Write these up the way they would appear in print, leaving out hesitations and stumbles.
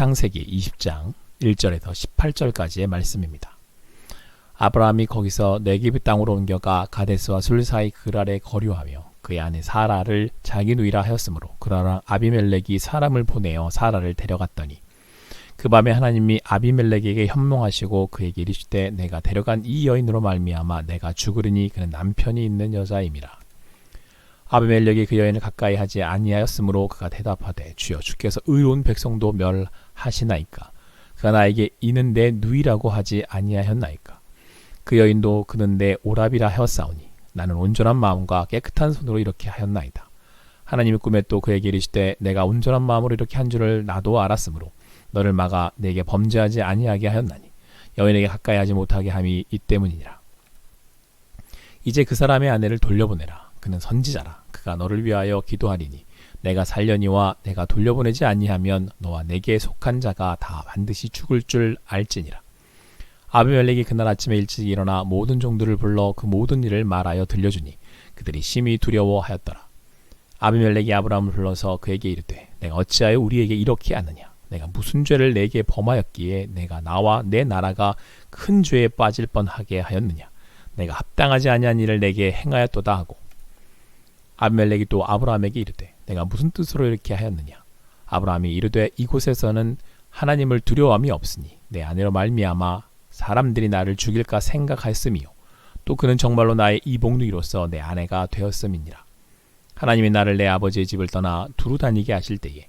창세기 20장 1절에서 18절까지의 말씀입니다. 아브라함이 거기서 네게브 땅으로 옮겨가 가데스와 술 사이 그랄에 거류하며 그의 아내 사라를 자기 누이라 하였으므로 그러나 아비멜렉이 사람을 보내어 사라를 데려갔더니 그 밤에 하나님이 아비멜렉에게 현몽하시고 그에게 이르시되 내가 데려간 이 여인으로 말미암아 내가 죽으리니 그는 남편이 있는 여자임이라. 아비멜렉이 그 여인을 가까이 하지 아니하였으므로 그가 대답하되 주여 주께서 의로운 백성도 멸하시나이까. 그가 나에게 이는 내 누이라고 하지 아니하였나이까. 그 여인도 그는 내 오라비라 하였사오니 나는 온전한 마음과 깨끗한 손으로 이렇게 하였나이다. 하나님의 꿈에 또 그에게 이르시되 내가 온전한 마음으로 이렇게 한 줄을 나도 알았으므로 너를 막아 내게 범죄하지 아니하게 하였나니 여인에게 가까이 하지 못하게 함이 이 때문이니라. 이제 그 사람의 아내를 돌려보내라. 그는 선지자라. 그가 너를 위하여 기도하리니 내가 살려니와 내가 돌려보내지 아니하면 너와 내게 속한 자가 다 반드시 죽을 줄 알지니라. 아비멜렉이 그날 아침에 일찍 일어나 모든 종들을 불러 그 모든 일을 말하여 들려주니 그들이 심히 두려워하였더라. 아비멜렉이 아브라함을 불러서 그에게 이르되 내가 어찌하여 우리에게 이렇게 하느냐. 내가 무슨 죄를 내게 범하였기에 내가 나와 내 나라가 큰 죄에 빠질 뻔하게 하였느냐. 내가 합당하지 아니한 일을 내게 행하였도다 하고 아비멜렉이 또 아브라함에게 이르되 내가 무슨 뜻으로 이렇게 하였느냐. 아브라함이 이르되 이곳에서는 하나님을 두려워함이 없으니 내 아내로 말미암아 사람들이 나를 죽일까 생각하였음이요 또 그는 정말로 나의 이복누이로서 내 아내가 되었음이니라. 하나님이 나를 내 아버지의 집을 떠나 두루 다니게 하실 때에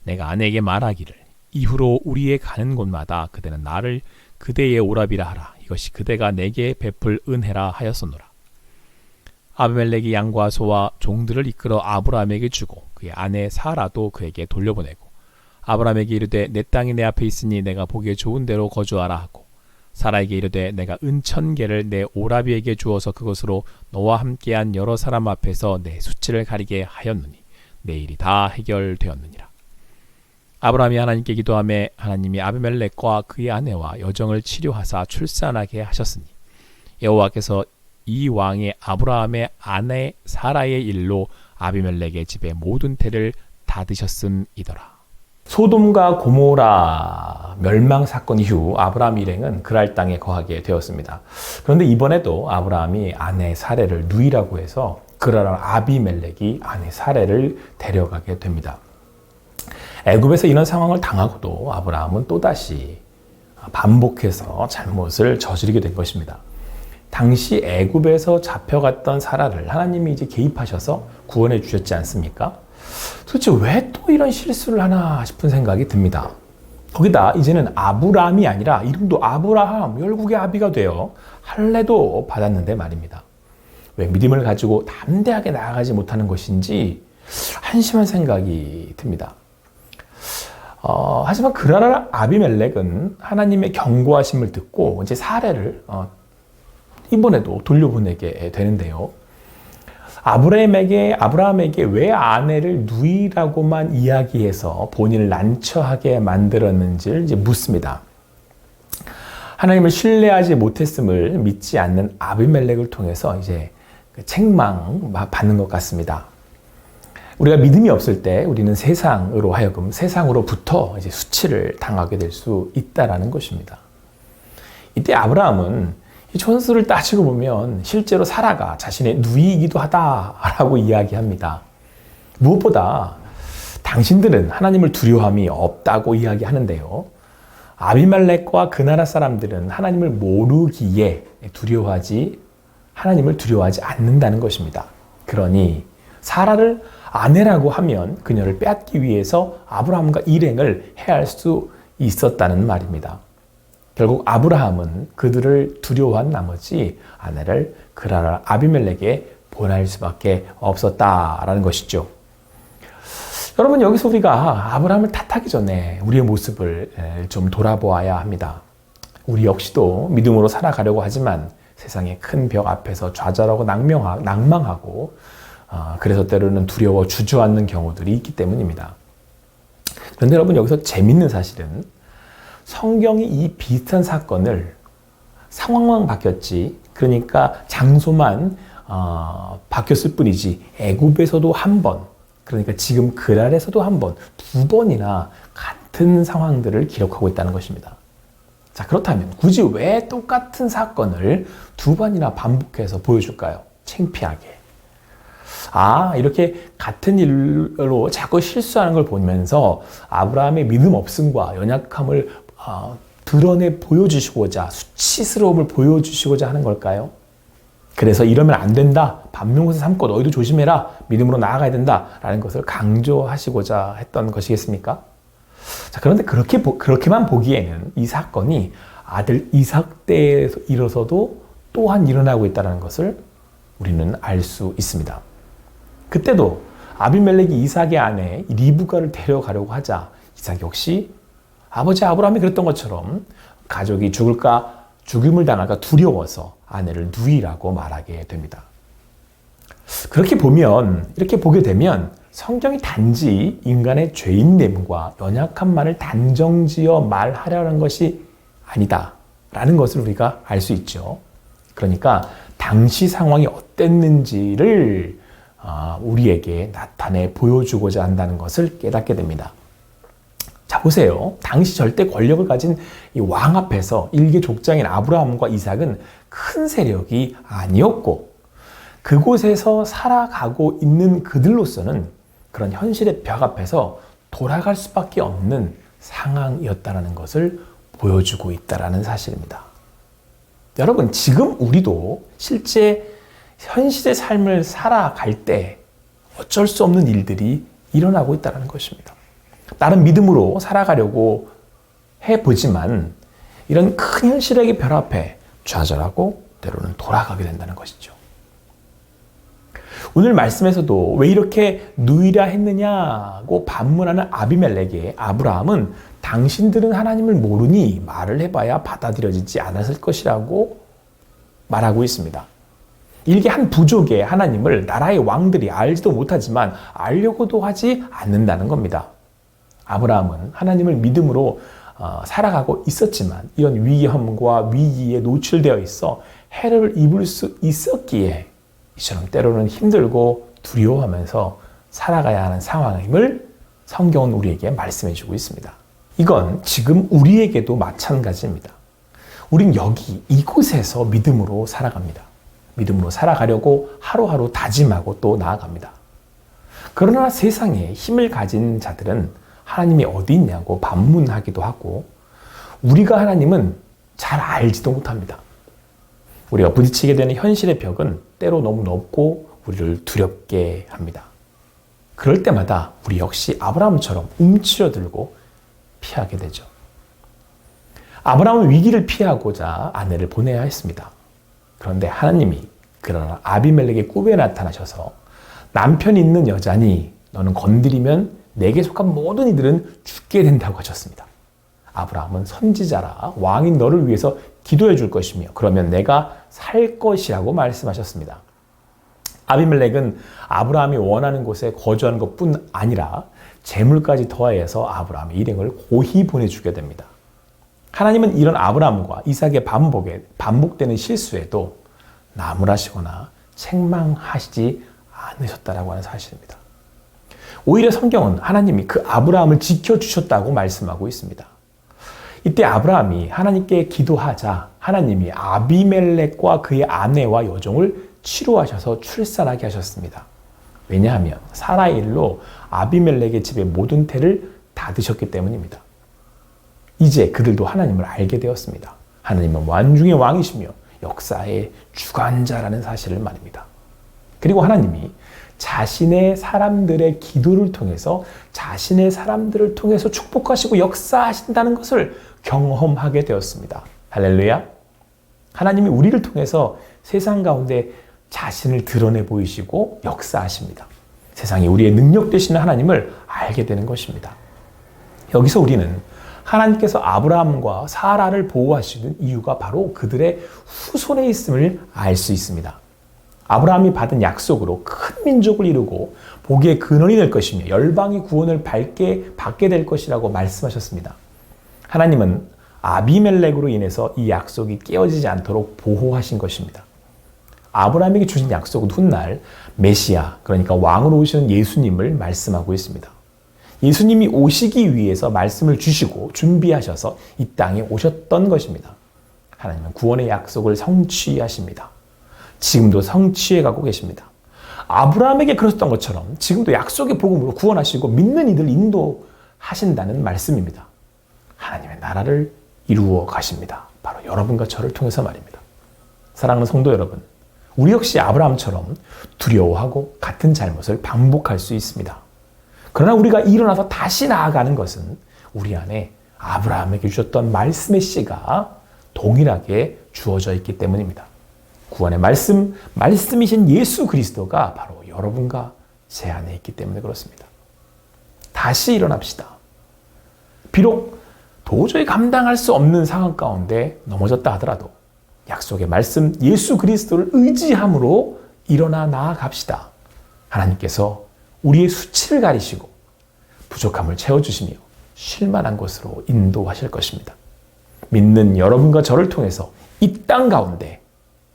내가 아내에게 말하기를 이후로 우리의 가는 곳마다 그대는 나를 그대의 오라비라 하라. 이것이 그대가 내게 베풀 은혜라 하였었노라. 아비멜렉이 양과 소와 종들을 이끌어 아브라함에게 주고 그의 아내 사라도 그에게 돌려보내고 아브라함에게 이르되 내 땅이 내 앞에 있으니 내가 보기에 좋은 데로 거주하라 하고 사라에게 이르되 내가 은 1000개를 내 오라비에게 주어서 그것으로 너와 함께한 여러 사람 앞에서 내 수치를 가리게 하였느니 내 일이 다 해결되었느니라. 아브라함이 하나님께 기도하며 하나님이 아비멜렉과 그의 아내와 여정을 치료하사 출산하게 하셨으니 여호와께서 이 왕의 아브라함의 아내 사라의 일로 아비멜렉의 집의 모든 태를 닫으셨음이더라. 소돔과 고모라 멸망 사건 이후 아브라함 일행은 그랄 땅에 거하게 되었습니다. 그런데 이번에도 아브라함이 아내 사레를 누이라고 해서 그랄 아비멜렉이 아내 사레를 데려가게 됩니다. 애굽에서 이런 상황을 당하고도 아브라함은 또다시 반복해서 잘못을 저지르게 된 것입니다. 당시 애굽에서 잡혀갔던 사라를 하나님이 이제 개입하셔서 구원해 주셨지 않습니까? 도대체 왜 또 이런 실수를 하나 싶은 생각이 듭니다. 거기다 이제는 아브라함이 아니라 이름도 아브라함, 열국의 아비가 되어 할례도 받았는데 말입니다. 왜 믿음을 가지고 담대하게 나아가지 못하는 것인지 한심한 생각이 듭니다. 하지만 그러나 아비멜렉은 하나님의 경고하심을 듣고 이제 사례를 이번에도 돌려보내게 되는데요. 아브라함에게 왜 아내를 누이라고만 이야기해서 본인을 난처하게 만들었는지를 이제 묻습니다. 하나님을 신뢰하지 못했음을 믿지 않는 아비멜렉을 통해서 이제 책망 받는 것 같습니다. 우리가 믿음이 없을 때 우리는 세상으로부터 이제 수치를 당하게 될 수 있다라는 것입니다. 이때 아브라함은 이 천수를 따지고 보면 실제로 사라가 자신의 누이이기도 하다라고 이야기합니다. 무엇보다 당신들은 하나님을 두려워함이 없다고 이야기하는데요. 아비멜렉과 그 나라 사람들은 하나님을 모르기에 하나님을 두려워하지 않는다는 것입니다. 그러니 사라를 아내라고 하면 그녀를 빼앗기 위해서 아브라함과 일행을 해할 수 있었다는 말입니다. 결국 아브라함은 그들을 두려워한 나머지 아내를 그랄 아비멜렉에 보낼 수밖에 없었다라는 것이죠. 여러분, 여기서 우리가 아브라함을 탓하기 전에 우리의 모습을 좀 돌아보아야 합니다. 우리 역시도 믿음으로 살아가려고 하지만 세상의 큰 벽 앞에서 좌절하고 낭망하고 그래서 때로는 두려워 주저앉는 경우들이 있기 때문입니다. 그런데 여러분, 여기서 재밌는 사실은 성경이 이 비슷한 사건을 상황만 바뀌었지, 그러니까 장소만 바뀌었을 뿐이지 애굽에서도 한 번, 그러니까 지금 그랄에서도 한 번, 두 번이나 같은 상황들을 기록하고 있다는 것입니다. 자, 그렇다면 굳이 왜 똑같은 사건을 두 번이나 반복해서 보여줄까요? 창피하게. 이렇게 같은 일로 자꾸 실수하는 걸 보면서 아브라함의 믿음 없음과 연약함을 드러내 보여주시고자, 수치스러움을 보여주시고자 하는 걸까요? 그래서 이러면 안 된다. 반면교사 삼고 너희도 조심해라. 믿음으로 나아가야 된다라는 것을 강조하시고자 했던 것이겠습니까? 자, 그런데 그렇게만 보기에는 이 사건이 아들 이삭 때에 일어서도 또한 일어나고 있다는 것을 우리는 알 수 있습니다. 그때도 아비멜렉이 이삭의 아내 리브가를 데려가려고 하자 이삭 역시 아버지 아브라함이 그랬던 것처럼 가족이 죽임을 당할까 두려워서 아내를 누이라고 말하게 됩니다. 이렇게 보게 되면 성경이 단지 인간의 죄인됨과 연약함만을 단정지어 말하려는 것이 아니다라는 것을 우리가 알 수 있죠. 그러니까 당시 상황이 어땠는지를 우리에게 나타내 보여주고자 한다는 것을 깨닫게 됩니다. 자, 보세요. 당시 절대 권력을 가진 이 왕 앞에서 일개 족장인 아브라함과 이삭은 큰 세력이 아니었고 그곳에서 살아가고 있는 그들로서는 그런 현실의 벽 앞에서 돌아갈 수밖에 없는 상황이었다는 것을 보여주고 있다는 사실입니다. 여러분, 지금 우리도 실제 현실의 삶을 살아갈 때 어쩔 수 없는 일들이 일어나고 있다는 것입니다. 나는 믿음으로 살아가려고 해보지만 이런 큰 현실의 별 앞에 좌절하고 때로는 돌아가게 된다는 것이죠. 오늘 말씀에서도 왜 이렇게 누이라 했느냐고 반문하는 아비멜렉에 아브라함은 당신들은 하나님을 모르니 말을 해봐야 받아들여지지 않았을 것이라고 말하고 있습니다. 일개 한 부족의 하나님을 나라의 왕들이 알지도 못하지만 알려고도 하지 않는다는 겁니다. 아브라함은 하나님을 믿음으로 살아가고 있었지만 이런 위험과 위기에 노출되어 있어 해를 입을 수 있었기에 이처럼 때로는 힘들고 두려워하면서 살아가야 하는 상황임을 성경은 우리에게 말씀해 주고 있습니다. 이건 지금 우리에게도 마찬가지입니다. 우린 이곳에서 믿음으로 살아갑니다. 믿음으로 살아가려고 하루하루 다짐하고 또 나아갑니다. 그러나 세상에 힘을 가진 자들은 하나님이 어디 있냐고 반문하기도 하고 우리가 하나님은 잘 알지도 못합니다. 우리가 부딪히게 되는 현실의 벽은 때로 너무 높고 우리를 두렵게 합니다. 그럴 때마다 우리 역시 아브라함처럼 움츠러들고 피하게 되죠. 아브라함은 위기를 피하고자 아내를 보내야 했습니다. 그런데 하나님이 그러나 아비멜렉의 꿈에 나타나셔서 남편이 있는 여자니 너는 건드리면 내게 속한 모든 이들은 죽게 된다고 하셨습니다. 아브라함은 선지자라 왕인 너를 위해서 기도해 줄 것이며 그러면 내가 살 것이라고 말씀하셨습니다. 아비멜렉은 아브라함이 원하는 곳에 거주하는 것뿐 아니라 재물까지 더해서 아브라함의 일행을 고이 보내주게 됩니다. 하나님은 이런 아브라함과 이삭의 반복되는 실수에도 나무라시거나 책망하시지 않으셨다라고 하는 사실입니다. 오히려 성경은 하나님이 그 아브라함을 지켜주셨다고 말씀하고 있습니다. 이때 아브라함이 하나님께 기도하자 하나님이 아비멜렉과 그의 아내와 여종을 치료하셔서 출산하게 하셨습니다. 왜냐하면 사라의 일로 아비멜렉의 집의 모든 태를 닫으셨기 때문입니다. 이제 그들도 하나님을 알게 되었습니다. 하나님은 왕중의 왕이시며 역사의 주관자라는 사실을 말입니다. 그리고 하나님이 자신의 사람들의 기도를 통해서 자신의 사람들을 통해서 축복하시고 역사하신다는 것을 경험하게 되었습니다. 할렐루야. 하나님이 우리를 통해서 세상 가운데 자신을 드러내 보이시고 역사하십니다. 세상에 우리의 능력 되시는 하나님을 알게 되는 것입니다. 여기서 우리는 하나님께서 아브라함과 사라를 보호하시는 이유가 바로 그들의 후손에 있음을 알 수 있습니다. 아브라함이 받은 약속으로 큰 민족을 이루고 복의 근원이 될 것이며 열방의 구원을 받게 될 것이라고 말씀하셨습니다. 하나님은 아비멜렉으로 인해서 이 약속이 깨어지지 않도록 보호하신 것입니다. 아브라함에게 주신 약속은 훗날 메시아, 그러니까 왕으로 오시는 예수님을 말씀하고 있습니다. 예수님이 오시기 위해서 말씀을 주시고 준비하셔서 이 땅에 오셨던 것입니다. 하나님은 구원의 약속을 성취하십니다. 지금도 성취해 가고 계십니다. 아브라함에게 그랬던 것처럼 지금도 약속의 복음으로 구원하시고 믿는 이들 인도하신다는 말씀입니다. 하나님의 나라를 이루어 가십니다. 바로 여러분과 저를 통해서 말입니다. 사랑하는 성도 여러분, 우리 역시 아브라함처럼 두려워하고 같은 잘못을 반복할 수 있습니다. 그러나 우리가 일어나서 다시 나아가는 것은 우리 안에 아브라함에게 주셨던 말씀의 씨가 동일하게 주어져 있기 때문입니다. 구원의 말씀이신 예수 그리스도가 바로 여러분과 제 안에 있기 때문에 그렇습니다. 다시 일어납시다. 비록 도저히 감당할 수 없는 상황 가운데 넘어졌다 하더라도 약속의 말씀 예수 그리스도를 의지함으로 일어나 나아갑시다. 하나님께서 우리의 수치를 가리시고 부족함을 채워주시며 쉴만한 곳으로 인도하실 것입니다. 믿는 여러분과 저를 통해서 이 땅 가운데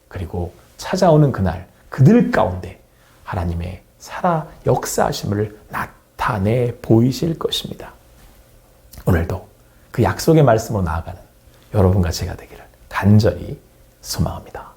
그리고 찾아오는 그날 그들 가운데 하나님의 살아 역사하심을 나타내 보이실 것입니다. 오늘도 그 약속의 말씀으로 나아가는 여러분과 제가 되기를 간절히 소망합니다.